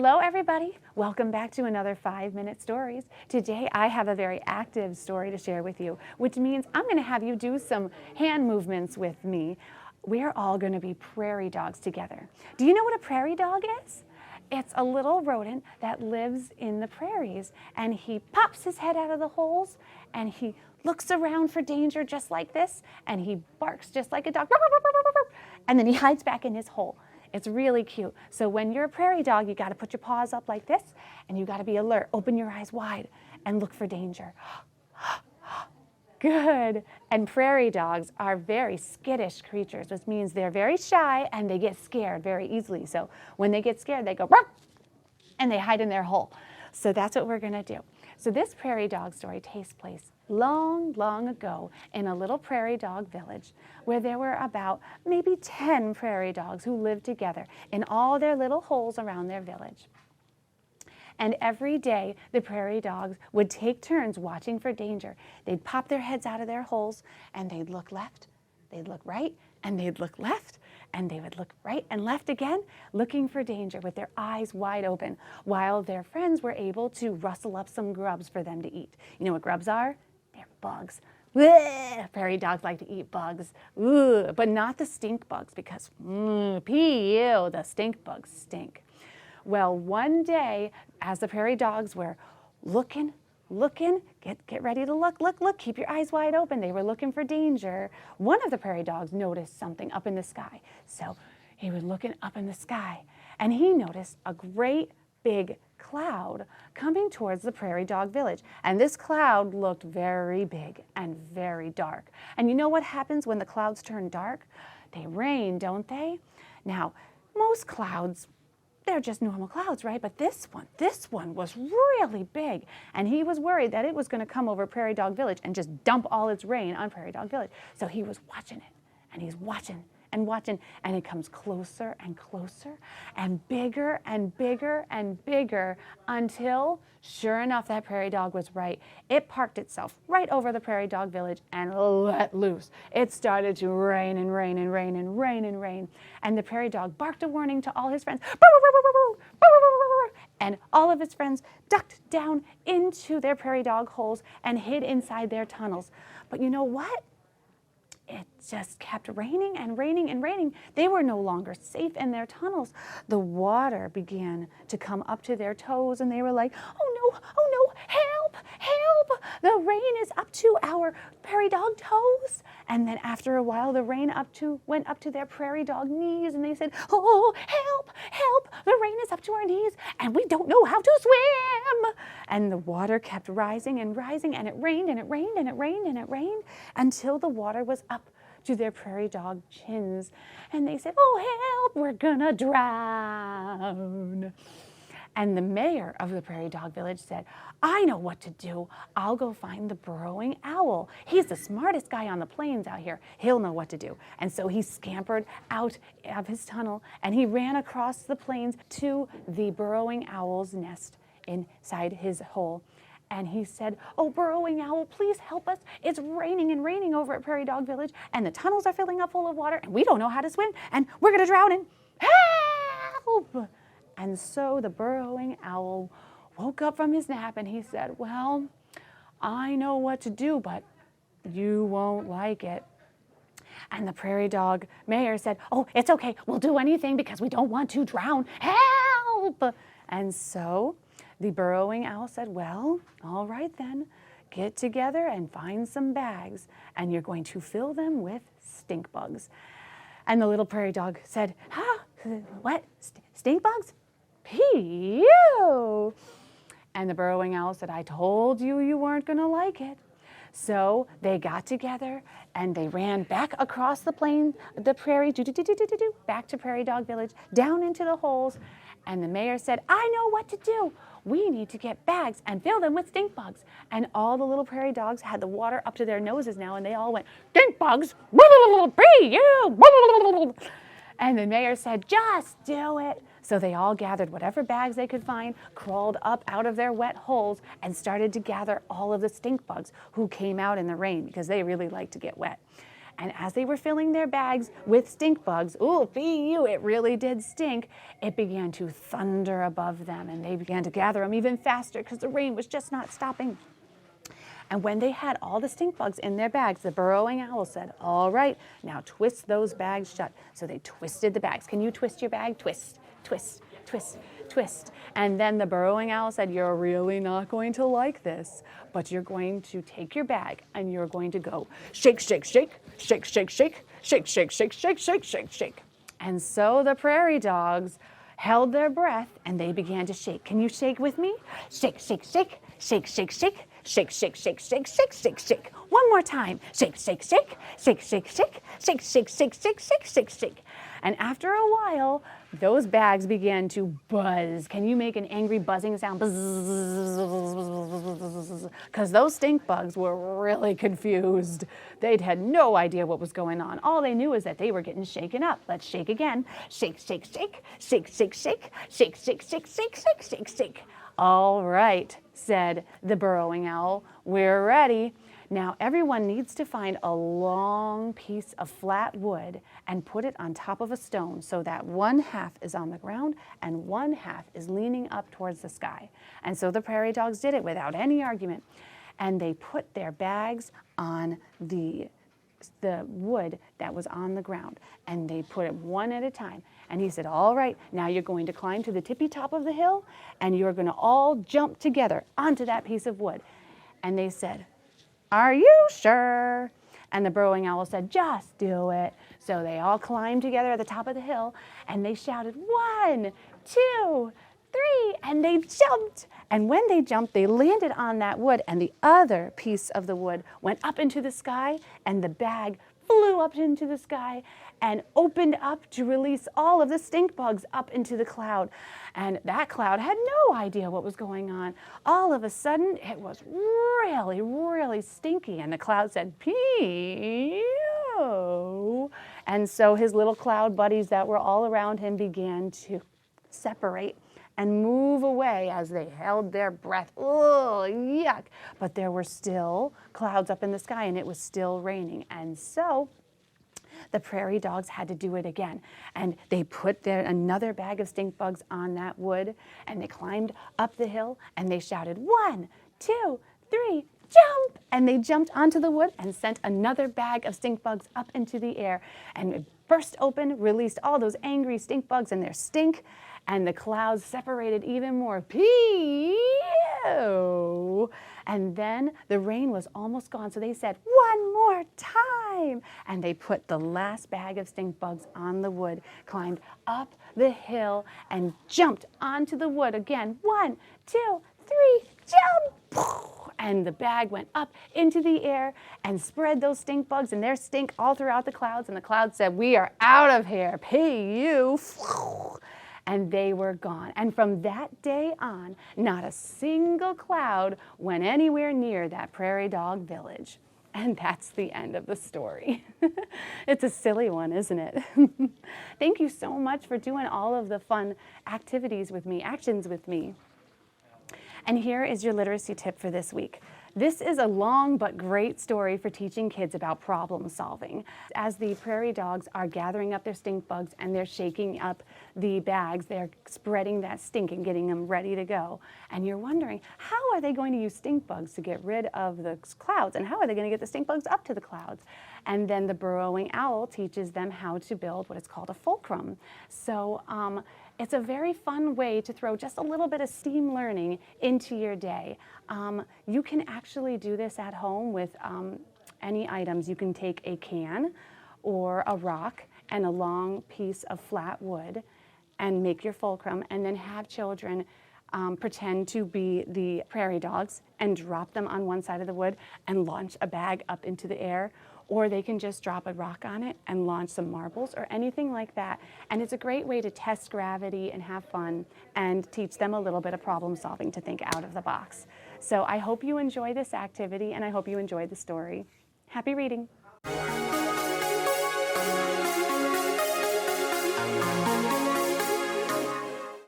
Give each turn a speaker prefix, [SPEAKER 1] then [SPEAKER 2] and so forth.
[SPEAKER 1] Hello everybody, welcome back to another 5-Minute Stories. Today I have a very active story to share with you, which means I'm going to have you do some hand movements with me. We're all going to be prairie dogs together. Do you know what a prairie dog is? It's a little rodent that lives in the prairies, and he pops his head out of the holes and he looks around for danger just like this, and he barks just like a dog, and then he hides back in his hole. It's really cute. So when you're a prairie dog, you got to put your paws up like this, and you got to be alert. Open your eyes wide and look for danger. Good. And prairie dogs are very skittish creatures, which means they're very shy and they get scared very easily. So when they get scared, they go, bark, and they hide in their hole. So that's what we're going to do. So this prairie dog story takes place long, long ago in a little prairie dog village where there were about maybe 10 prairie dogs who lived together in all their little holes around their village. And every day, the prairie dogs would take turns watching for danger. They'd pop their heads out of their holes, and they'd look left, they'd look right, and they'd look left, and they would look right and left again, looking for danger with their eyes wide open, while their friends were able to rustle up some grubs for them to eat. You know what grubs are? They're bugs. Bleh! Prairie dogs like to eat bugs, but not the stink bugs, because P.U., the stink bugs stink. Well, one day, as the prairie dogs were looking, get ready to look, keep your eyes wide open. They were looking for danger. One of the prairie dogs noticed something up in the sky. So he was looking up in the sky, and he noticed a great big cloud coming towards the prairie dog village. And this cloud looked very big and very dark. And you know what happens when the clouds turn dark? They rain, don't they? Now, most clouds, they're just normal clouds, right? But this one was really big, and he was worried that it was going to come over Prairie Dog Village and just dump all its rain on Prairie Dog Village. So he was watching it, and he's watching and watching, and it comes closer and closer and bigger and bigger and bigger until, sure enough, that prairie dog was right. It parked itself right over the Prairie Dog Village and let loose. It started to rain and rain and rain and rain and rain, and the prairie dog barked a warning to all his friends. And all of his friends ducked down into their prairie dog holes and hid inside their tunnels. But you know what? It just kept raining and raining and raining. They were no longer safe in their tunnels. The water began to come up to their toes, and they were like, oh no, help, help. The rain is up to our prairie dog toes. And then after a while, the rain went up to their prairie dog knees, and they said, oh, help, help. The rain is up to our knees, and we don't know how to swim. And the water kept rising and rising, and it rained and it rained and it rained and it rained until the water was up to their prairie dog chins. And they said, oh, help, we're gonna drown. And the mayor of the Prairie Dog Village said, I know what to do. I'll go find the burrowing owl. He's the smartest guy on the plains out here. He'll know what to do. And so he scampered out of his tunnel, and he ran across the plains to the burrowing owl's nest inside his hole. And he said, oh, burrowing owl, please help us. It's raining and raining over at Prairie Dog Village, and the tunnels are filling up full of water, and we don't know how to swim, and we're going to drown in. Help! And so the burrowing owl woke up from his nap, and he said, well, I know what to do, but you won't like it. And the prairie dog mayor said, oh, it's okay. We'll do anything because we don't want to drown. Help! And so the burrowing owl said, well, all right then, get together and find some bags, and you're going to fill them with stink bugs. And the little prairie dog said, huh? What? Stink bugs? Phew! And the burrowing owl said, I told you you weren't going to like it. So they got together and they ran back across the plain, the prairie, back to Prairie Dog Village, down into the holes. And the mayor said, I know what to do. We need to get bags and fill them with stink bugs. And all the little prairie dogs had the water up to their noses now, and they all went, stink bugs, and the mayor said, just do it. So they all gathered whatever bags they could find, crawled up out of their wet holes, and started to gather all of the stink bugs who came out in the rain because they really like to get wet. And as they were filling their bags with stink bugs, ooh, you, it really did stink, it began to thunder above them, and they began to gather them even faster because the rain was just not stopping. And when they had all the stink bugs in their bags, the burrowing owl said, all right, now twist those bags shut. So they twisted the bags. Can you twist your bag? Twist, twist, twist, twist. And then the burrowing owl said, you're really not going to like this, but you're going to take your bag and you're going to go shake, shake, shake, shake, shake, shake, shake, shake, shake, shake, shake, shake, shake. And so the prairie dogs held their breath and they began to shake. Can you shake with me? Shake, shake, shake, shake, shake, shake. Shake, shake, shake, shake, shake, shake, shake. One more time. Shake, shake, shake, shake, shake, shake, shake, shake, shake, shake, shake, shake, shake. And after a while, those bags began to buzz. Can you make an angry buzzing sound? Because those stink bugs were really confused. They'd had no idea what was going on. All they knew is that they were getting shaken up. Let's shake again. Shake, shake, shake, shake, shake, shake, shake, shake, shake, shake, shake, shake, shake. All right, said the burrowing owl, we're ready. Now everyone needs to find a long piece of flat wood and put it on top of a stone so that one half is on the ground and one half is leaning up towards the sky. And so the prairie dogs did it without any argument. And they put their bags on the wood that was on the ground, and they put it one at a time. And he said, all right, now you're going to climb to the tippy top of the hill and you're going to all jump together onto that piece of wood. And they said, are you sure? And the burrowing owl said, just do it. So they all climbed together at the top of the hill and they shouted, 1, 2, 3, and they jumped. And when they jumped, they landed on that wood, and the other piece of the wood went up into the sky, and the bag flew up into the sky and opened up to release all of the stink bugs up into the cloud. And that cloud had no idea what was going on. All of a sudden, it was really, really stinky, and the cloud said, pew. And so his little cloud buddies that were all around him began to separate and move away as they held their breath. Oh, yuck. But there were still clouds up in the sky, and it was still raining. And so the prairie dogs had to do it again. And they put another bag of stink bugs on that wood, and they climbed up the hill, and they shouted, 1, 2, 3, jump! And they jumped onto the wood and sent another bag of stink bugs up into the air. And it burst open, released all those angry stink bugs and their stink, and the clouds separated even more. Pew! And then the rain was almost gone, so they said, 1 more time. And they put the last bag of stink bugs on the wood, climbed up the hill, and jumped onto the wood again. 1, 2, 3, jump! And the bag went up into the air and spread those stink bugs and their stink all throughout the clouds. And the clouds said, we are out of here. Pew! And they were gone. And from that day on, not a single cloud went anywhere near that prairie dog village. And that's the end of the story. It's a silly one, isn't it? Thank you so much for doing all of the fun activities with me, actions with me. And here is your literacy tip for this week. This is a long but great story for teaching kids about problem solving. As the prairie dogs are gathering up their stink bugs and they're shaking up the bags, they're spreading that stink and getting them ready to go. And you're wondering, how are they going to use stink bugs to get rid of the clouds? And how are they going to get the stink bugs up to the clouds? And then the burrowing owl teaches them how to build what is called a fulcrum. So it's a very fun way to throw just a little bit of STEAM learning into your day. You can actually do this at home with any items. You can take a can or a rock and a long piece of flat wood and make your fulcrum, and then have children pretend to be the prairie dogs and drop them on one side of the wood and launch a bag up into the air. Or they can just drop a rock on it and launch some marbles or anything like that. And it's a great way to test gravity and have fun and teach them a little bit of problem solving to think out of the box. So I hope you enjoy this activity, and I hope you enjoyed the story. Happy reading.